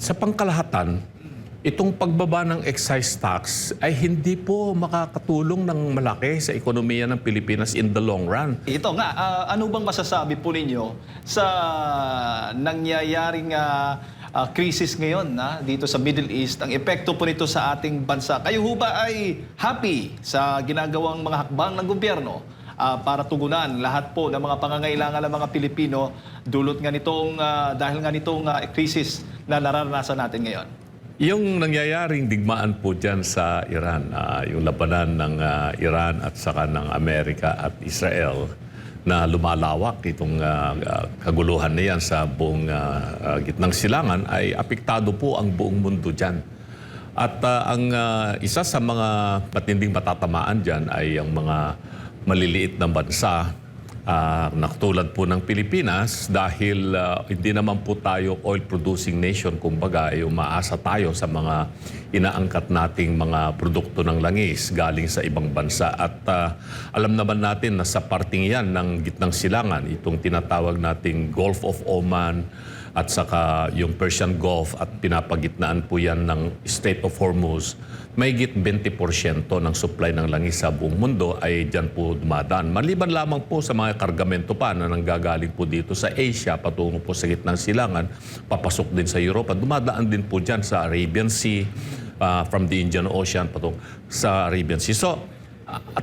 Sa pangkalahatan, itong pagbaba ng excise tax ay hindi po makakatulong ng malaki sa ekonomiya ng Pilipinas in the long run. Ito nga, ano bang masasabi po ninyo sa nangyayaring krisis ngayon dito sa Middle East, ang epekto po nito sa ating bansa? Kayo ho ba ay happy sa ginagawang mga hakbang ng gobyerno para tugunan lahat po ng mga pangangailangan ng mga Pilipino dulot nga nitong, dahil nga nitong krisis na nararanasan natin ngayon? Yung nangyayaring digmaan po dyan sa Iran, yung labanan ng Iran at saka ng Amerika at Israel na lumalawak itong kaguluhan na yan sa buong gitnang silangan ay apektado po ang buong mundo dyan. At ang isa sa mga matinding matatamaan dyan ay ang mga maliliit na bansa na tulad po ng Pilipinas dahil hindi naman po tayo oil-producing nation. Kumbaga, umaasa tayo sa mga inaangkat nating mga produkto ng langis galing sa ibang bansa. At alam naman natin na sa parting yan ng gitnang silangan, itong tinatawag nating Gulf of Oman at saka yung Persian Gulf at pinapagitnaan po yan ng Strait of Hormuz, mahigit 20% ng supply ng langis sa buong mundo ay dyan po dumadaan. Maliban lamang po sa mga kargamento pa na nanggagaling po dito sa Asia, patungo po sa gitnang silangan, papasok din sa Europa, dumadaan din po dyan sa Arabian Sea, from the Indian Ocean patungo sa Arabian Sea. So,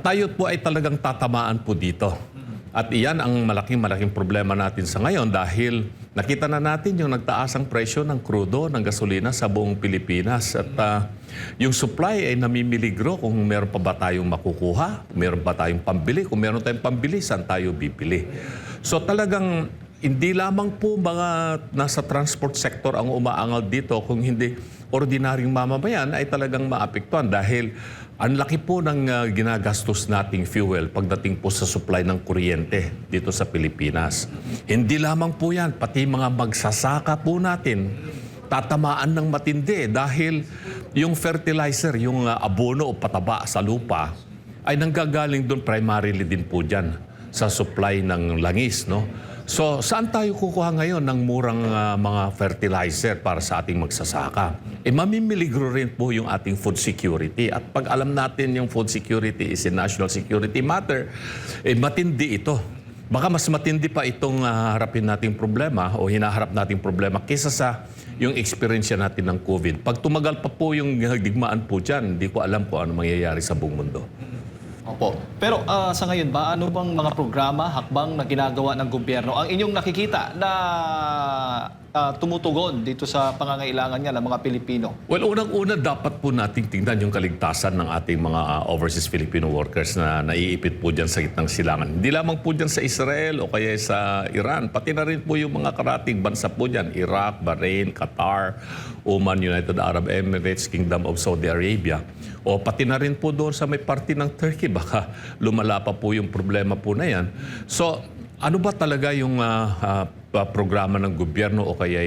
tayo po ay talagang tatamaan po dito. At iyan ang malaking problema natin sa ngayon dahil nakita na natin yung nagtaasang presyo ng krudo, ng gasolina sa buong Pilipinas. At yung supply ay namimiligro kung meron pa ba tayong makukuha, kung meron pa tayong pambili, kung meron tayong pambili, saan tayo bibili. So talagang hindi lamang po mga nasa transport sector ang umaangal dito, kung hindi ordinaryong mamamayan ay talagang maapektuhan dahil ang laki po ng ginagastos nating fuel pagdating po sa supply ng kuryente dito sa Pilipinas. Hindi lamang po yan, pati mga magsasaka po natin tatamaan ng matindi dahil yung fertilizer, yung abono o pataba sa lupa ay nanggagaling doon primarily din po dyan sa supply ng langis, no? So, saan tayo kukuha ngayon ng murang mga fertilizer para sa ating magsasaka? Mamimiligro rin po yung ating food security. At pag alam natin yung food security is a national security matter, matindi ito. Baka mas matindi pa itong harapin nating problema o hinaharap nating problema kaysa sa yung experience natin ng COVID. Pag tumagal pa po yung digmaan po dyan, hindi ko alam kung ano mangyayari sa buong mundo. Opo. Pero sa ngayon ba, ano bang mga programa, hakbang na ginagawa ng gobyerno ang inyong nakikita na tumutugon dito sa pangangailangan nga ng mga Pilipino? Well, unang-una dapat po nating tingnan yung kaligtasan ng ating mga overseas Filipino workers na naiipit po dyan sa gitnang silangan. Hindi lamang po dyan sa Israel o kaya sa Iran, pati na rin po yung mga karating bansa po dyan, Iraq, Bahrain, Qatar, Oman, United Arab Emirates, Kingdom of Saudi Arabia. O pati na rin po doon sa may parte ng Turkey, baka lumala pa po yung problema po na yan. So, ano ba talaga yung programa ng gobyerno o kaya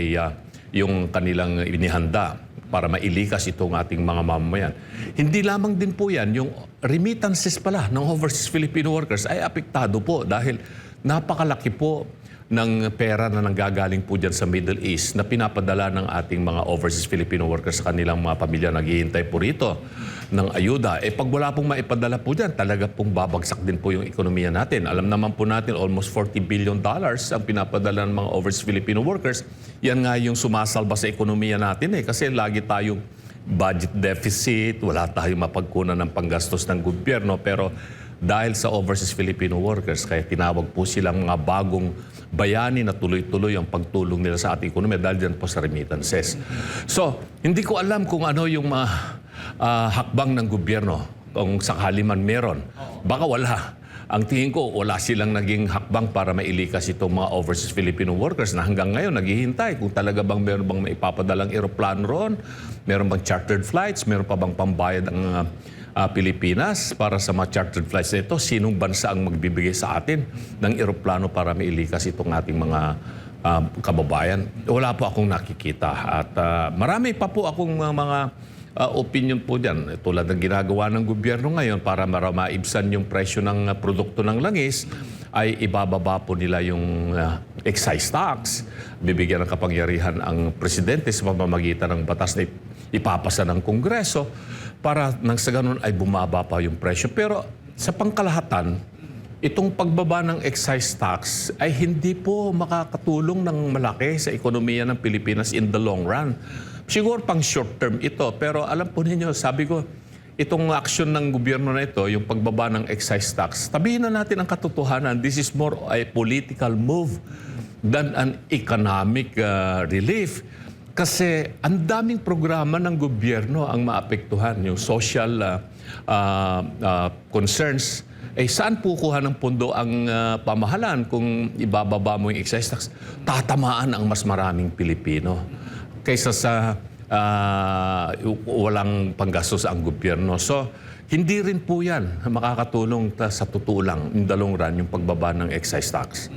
yung kanilang inihanda para mailikas itong ating mga mamamayan? Hindi lamang din po yan, yung remittances pala ng overseas Filipino workers ay apektado po dahil napakalaki po ng pera na nanggagaling po dyan sa Middle East na pinapadala ng ating mga overseas Filipino workers sa kanilang mga pamilya naghihintay po rito ng ayuda. Pag wala pong maipadala po dyan, talaga pong babagsak din po yung ekonomiya natin. Alam naman po natin, almost $40 billion ang pinapadala ng mga overseas Filipino workers. Yan nga yung sumasalba sa ekonomiya natin kasi lagi tayong budget deficit, wala tayong mapagkunan ng panggastos ng gobyerno. Pero dahil sa overseas Filipino workers, kaya tinawag po silang mga bagong bayani na tuloy-tuloy ang pagtulong nila sa ating ekonomiya dahil dyan po sa remittances. So, hindi ko alam kung ano yung hakbang ng gobyerno, kung sakali man meron. Baka wala. Ang tingin ko, wala silang naging hakbang para mailikas itong mga overseas Filipino workers na hanggang ngayon naghihintay kung talaga bang meron bang maipapadalang eroplano ron, meron bang chartered flights, meron pa bang pambayad ang Pilipinas para sa mga chartered flights na ito. Sinong bansa ang magbibigay sa atin ng eroplano para mailikas itong ating mga kababayan? Wala po akong nakikita. At marami pa po akong mga opinion po dyan. Tulad ng ginagawa ng gobyerno ngayon para maibsan yung presyo ng produkto ng langis, ay ibababa po nila yung excise tax. Bibigyan ng kapangyarihan ang presidente sa pamamagitan ng batas na ipapasa ng Kongreso para nang sa ganun ay bumaba pa yung presyo. Pero sa pangkalahatan, itong pagbaba ng excise tax ay hindi po makakatulong ng malaki sa ekonomiya ng Pilipinas in the long run. Siguro pang short term ito, pero alam po ninyo, sabi ko, itong aksyon ng gobyerno na ito, yung pagbaba ng excise tax, tabihin na natin ang katotohanan, this is more a political move than an economic relief. Kasi ang daming programa ng gobyerno ang maapektuhan, yung social concerns. Saan pukuha ng pondo ang pamahalaan kung ibababa mo yung excise tax? Tatamaan ang mas maraming Pilipino kaysa sa walang panggastos ang gobyerno. So, hindi rin po yan makakatulong sa totoo lang, in the long run, yung pagbaba ng excise tax.